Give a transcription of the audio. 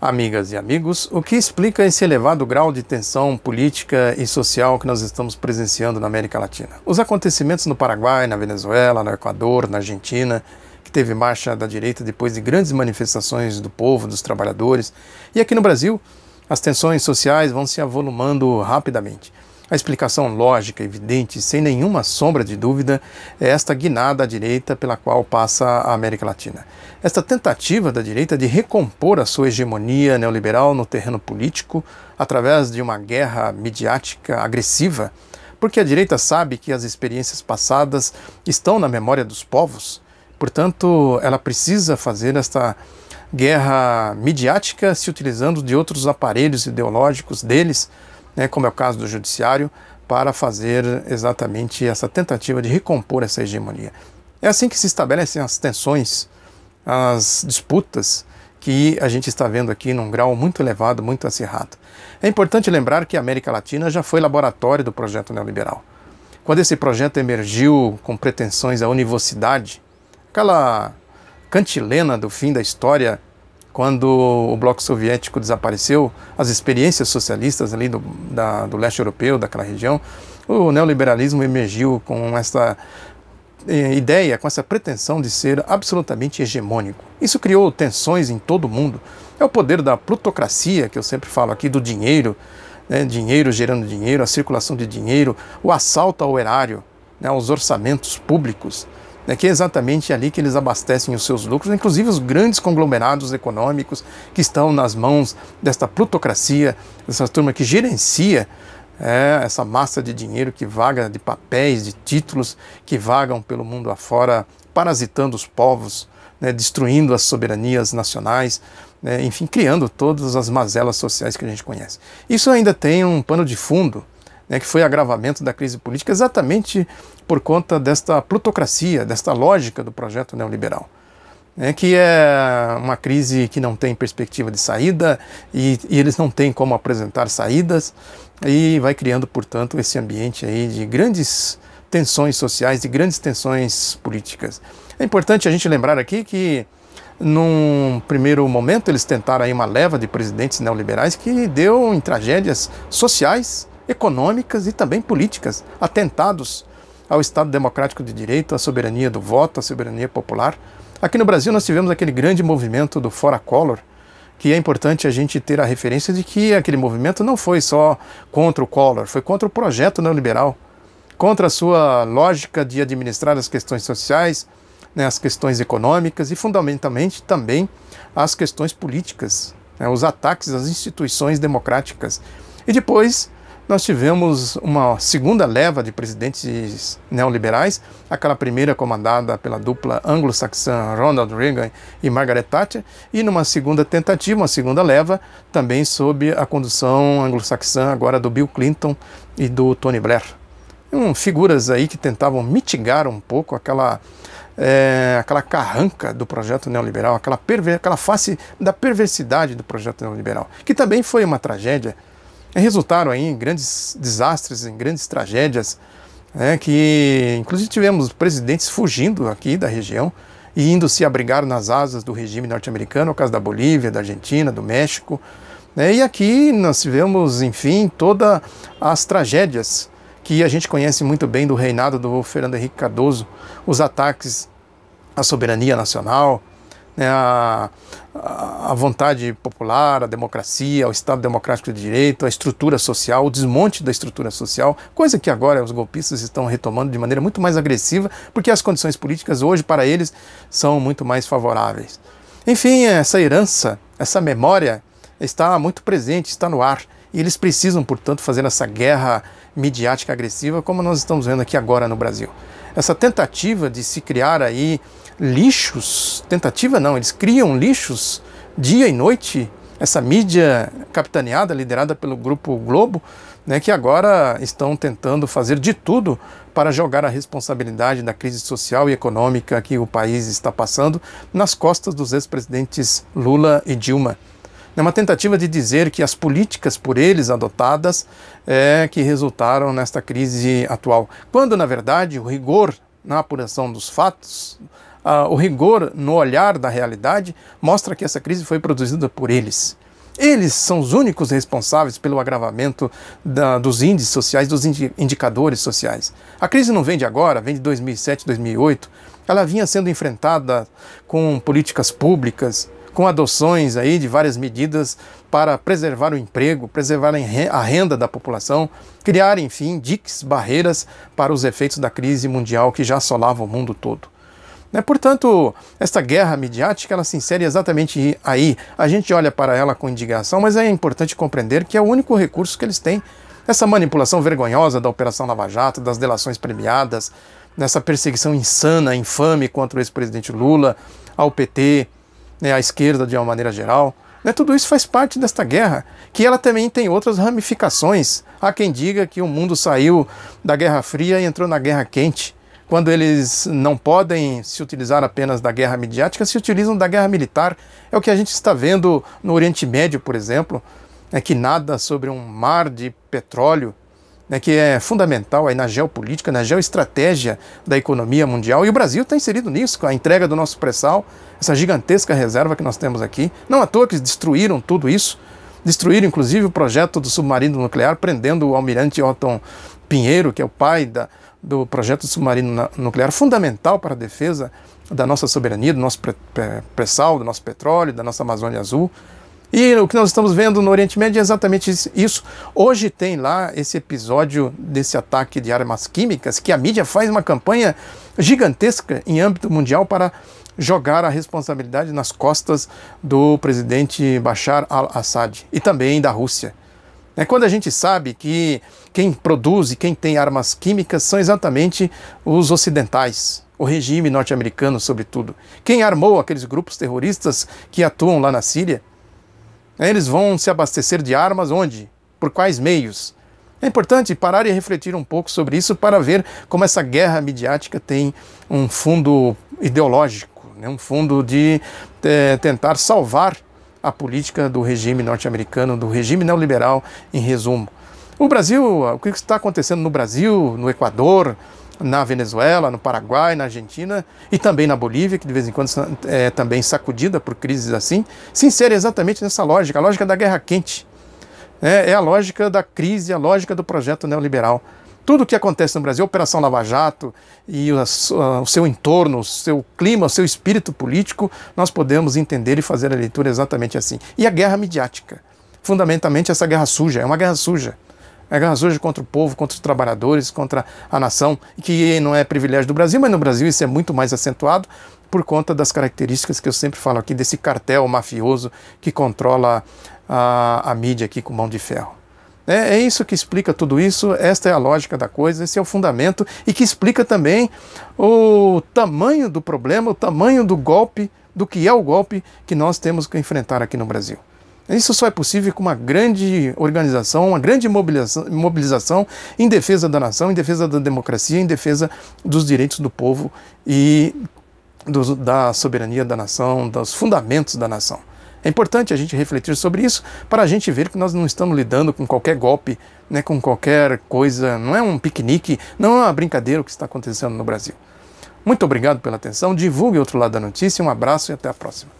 Amigas e amigos, o que explica esse elevado grau de tensão política e social que nós estamos presenciando na América Latina? Os acontecimentos no Paraguai, na Venezuela, no Equador, na Argentina, que teve marcha da direita depois de grandes manifestações do povo, dos trabalhadores, e aqui no Brasil, as tensões sociais vão se avolumando rapidamente. A explicação lógica, evidente, sem nenhuma sombra de dúvida, é esta guinada à direita pela qual passa a América Latina. Esta tentativa da direita de recompor a sua hegemonia neoliberal no terreno político através de uma guerra midiática agressiva, porque a direita sabe que as experiências passadas estão na memória dos povos, portanto, ela precisa fazer esta guerra midiática se utilizando de outros aparelhos ideológicos deles, como é o caso do judiciário, para fazer exatamente essa tentativa de recompor essa hegemonia. É assim que se estabelecem as tensões, as disputas que a gente está vendo aqui num grau muito elevado, muito acirrado. É importante lembrar que a América Latina já foi laboratório do projeto neoliberal. Quando esse projeto emergiu com pretensões à univocidade, aquela cantilena do fim da história, quando o bloco soviético desapareceu, as experiências socialistas ali do leste europeu, daquela região, o neoliberalismo emergiu com essa ideia, com essa pretensão de ser absolutamente hegemônico. Isso criou tensões em todo o mundo. É o poder da plutocracia, que eu sempre falo aqui, do dinheiro, dinheiro gerando dinheiro, a circulação de dinheiro, o assalto ao erário, aos orçamentos públicos, que é exatamente ali que eles abastecem os seus lucros, inclusive os grandes conglomerados econômicos que estão nas mãos desta plutocracia, dessa turma que gerencia essa massa de dinheiro que vaga, de papéis, de títulos que vagam pelo mundo afora, parasitando os povos, destruindo as soberanias nacionais, enfim, criando todas as mazelas sociais que a gente conhece. Isso ainda tem um pano de fundo, que foi agravamento da crise política exatamente por conta desta plutocracia, desta lógica do projeto neoliberal, que é uma crise que não tem perspectiva de saída e eles não têm como apresentar saídas e vai criando, portanto, esse ambiente aí de grandes tensões sociais, de grandes tensões políticas. É importante a gente lembrar aqui que num primeiro momento eles tentaram aí uma leva de presidentes neoliberais que deu em tragédias sociais, econômicas e também políticas, atentados ao Estado Democrático de Direito, à soberania do voto, à soberania popular. Aqui no Brasil nós tivemos aquele grande movimento do Fora Collor, que é importante a gente ter a referência de que aquele movimento não foi só contra o Collor, foi contra o projeto neoliberal, contra a sua lógica de administrar as questões sociais, as questões econômicas e fundamentalmente também as questões políticas, os ataques às instituições democráticas. E depois nós tivemos uma segunda leva de presidentes neoliberais, aquela primeira comandada pela dupla anglo-saxã Ronald Reagan e Margaret Thatcher, e numa segunda tentativa, uma segunda leva, também sob a condução anglo-saxã agora do Bill Clinton e do Tony Blair. Figuras aí que tentavam mitigar um pouco aquela carranca do projeto neoliberal, aquela face da perversidade do projeto neoliberal, que também foi uma tragédia. Resultaram aí em grandes desastres, em grandes tragédias, que inclusive tivemos presidentes fugindo aqui da região e indo se abrigar nas asas do regime norte-americano, no caso da Bolívia, da Argentina, do México. E aqui nós tivemos, enfim, todas as tragédias que a gente conhece muito bem do reinado do Fernando Henrique Cardoso, os ataques à soberania nacional, a vontade popular, a democracia, o Estado Democrático de Direito, a estrutura social, o desmonte da estrutura social, coisa que agora os golpistas estão retomando de maneira muito mais agressiva, porque as condições políticas hoje para eles são muito mais favoráveis. Enfim, essa herança, essa memória está muito presente, está no ar, e eles precisam, portanto, fazer essa guerra midiática agressiva, como nós estamos vendo aqui agora no Brasil. Essa tentativa de se criar aí lixos, tentativa não, eles criam lixos dia e noite, essa mídia capitaneada, liderada pelo Grupo Globo, que agora estão tentando fazer de tudo para jogar a responsabilidade da crise social e econômica que o país está passando nas costas dos ex-presidentes Lula e Dilma. É uma tentativa de dizer que as políticas por eles adotadas que resultaram nesta crise atual, quando na verdade o rigor na apuração dos fatos, o rigor no olhar da realidade mostra que essa crise foi produzida por eles. Eles são os únicos responsáveis pelo agravamento dos índices sociais, dos indicadores sociais. A crise não vem de agora, vem de 2007, 2008. Ela vinha sendo enfrentada com políticas públicas, com adoções aí de várias medidas para preservar o emprego, preservar a renda da população, criar, enfim, diques, barreiras para os efeitos da crise mundial que já assolava o mundo todo. Portanto, esta guerra midiática ela se insere exatamente aí. A gente olha para ela com indignação, mas é importante compreender que é o único recurso que eles têm. Essa manipulação vergonhosa da Operação Lava Jato, das delações premiadas, nessa perseguição insana, infame contra o ex-presidente Lula, ao PT, à esquerda de uma maneira geral. Tudo isso faz parte desta guerra, que ela também tem outras ramificações. Há quem diga que o mundo saiu da Guerra Fria e entrou na Guerra Quente. Quando eles não podem se utilizar apenas da guerra midiática, se utilizam da guerra militar. É o que a gente está vendo no Oriente Médio, por exemplo, que nada sobre um mar de petróleo, que é fundamental aí na geopolítica, na geoestratégia da economia mundial. E o Brasil está inserido nisso, com a entrega do nosso pré-sal, essa gigantesca reserva que nós temos aqui. Não à toa que eles destruíram tudo isso, destruíram inclusive o projeto do submarino nuclear, prendendo o almirante Otton Pinheiro, que é o pai do projeto do submarino nuclear, fundamental para a defesa da nossa soberania, do nosso pré-sal, do nosso petróleo, da nossa Amazônia Azul. E o que nós estamos vendo no Oriente Médio é exatamente isso. Hoje tem lá esse episódio desse ataque de armas químicas, que a mídia faz uma campanha gigantesca em âmbito mundial para jogar a responsabilidade nas costas do presidente Bashar al-Assad e também da Rússia. Quando a gente sabe que quem produz e quem tem armas químicas são exatamente os ocidentais, o regime norte-americano sobretudo. Quem armou aqueles grupos terroristas que atuam lá na Síria? Eles vão se abastecer de armas onde? Por quais meios? É importante parar e refletir um pouco sobre isso para ver como essa guerra midiática tem um fundo ideológico, um fundo de tentar salvar a política do regime norte-americano, do regime neoliberal, em resumo. O Brasil, o que está acontecendo no Brasil, no Equador, na Venezuela, no Paraguai, na Argentina e também na Bolívia, que de vez em quando é também sacudida por crises assim, se insere exatamente nessa lógica, a lógica da guerra quente. É a lógica da crise, a lógica do projeto neoliberal. Tudo o que acontece no Brasil, a Operação Lava Jato e o seu entorno, o seu clima, o seu espírito político, nós podemos entender e fazer a leitura exatamente assim. E a guerra midiática, fundamentalmente essa guerra suja, é uma guerra suja. É uma guerra suja contra o povo, contra os trabalhadores, contra a nação, que não é privilégio do Brasil, mas no Brasil isso é muito mais acentuado por conta das características que eu sempre falo aqui, desse cartel mafioso que controla a mídia aqui com mão de ferro. É isso que explica tudo isso, esta é a lógica da coisa, esse é o fundamento e que explica também o tamanho do problema, o tamanho do golpe, do que é o golpe que nós temos que enfrentar aqui no Brasil. Isso só é possível com uma grande organização, uma grande mobilização em defesa da nação, em defesa da democracia, em defesa dos direitos do povo e da soberania da nação, dos fundamentos da nação. É importante a gente refletir sobre isso para a gente ver que nós não estamos lidando com qualquer golpe, com qualquer coisa, não é um piquenique, não é uma brincadeira o que está acontecendo no Brasil. Muito obrigado pela atenção, divulgue o outro lado da notícia, um abraço e até a próxima.